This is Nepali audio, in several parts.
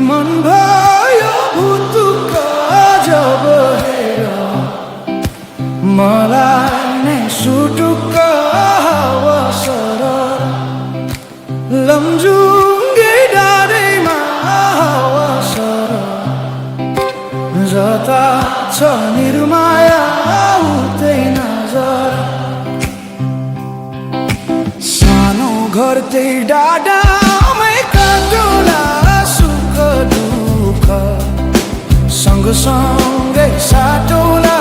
मन भयो भुतुक जब हेर मलाई नै सुटुक्क अवसर लमजुङ्गे डाँडैमा अवसर जता छ निर्माया उतै नजर सानो घर त्यही डाँडामै काटुला सँगसँगै साटौला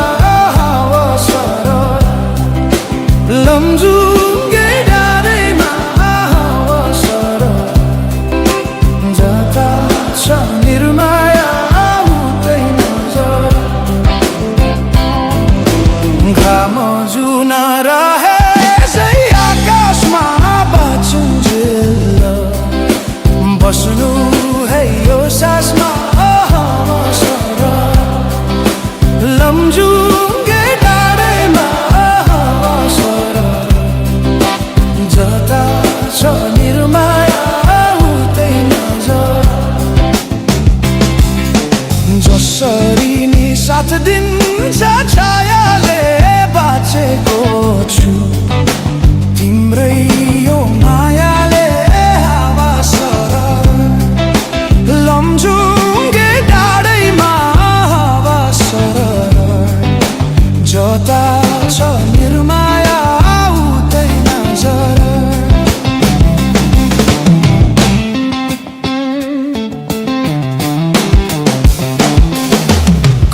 अवसर लमजुङ्गे डाँडैमा अवसर जता छ निर्माया उतै नजर घाम जुन रहेछै आकाशमा बाँचुन्जेल बस्नु है यो सासमा लमजुङ्गे डाँडैमा अवसर जता छ निर्माया उतै नजर जसरी नि साथ दिन्छ छायाले बाँचेको छु तिम्रै यो मायाले हावा सर लमजुङ्गे डाँडैमा जता छ निर्माया उतै नजर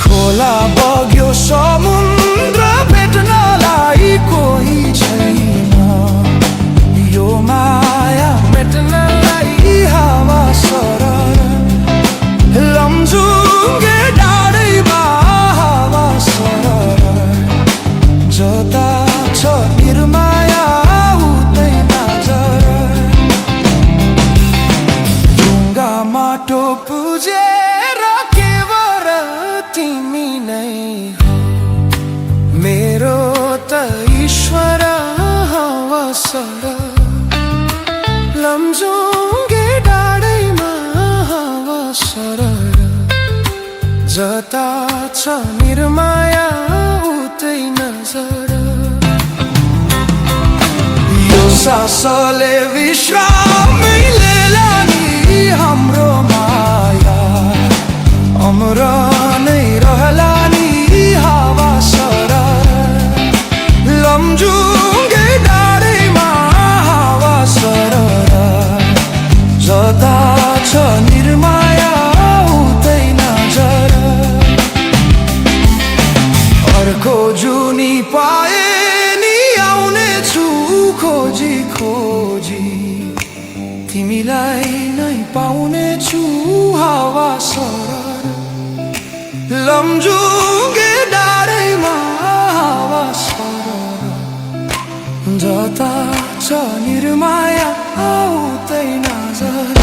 खोला बग्यो समुद्र भेट्नलाई कोही छैन यो माया मेट्नलाई हावा सरर लमजुङ्गे डाँडैमा हावा सरर जता छ निर्माया उतै नजर ढुङ्गा माटो पुजेर केवल तिमी नै हो मेरो त ईश्वर अवसर लमजुङ्गे डाँडैमा अवसर जता छ निर्माया उतै नजर यो सासले विश्रामै लिलानी हाम्रो माया अमर नै रहला नि हावा सरर लमजुङ्गे डाँडैमा हावा सरर जता छ निर्माया उतै नजर अर्को जुनी पाए नि आउने छु खोजी खोजी तिमीलाई नै पाउने छु हावा सरर लमजुङ्गे डाँडैमा हावा सरर जता छ निर्माया उतै नजर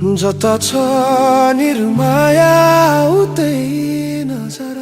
जता छ निर्माया उतै नजर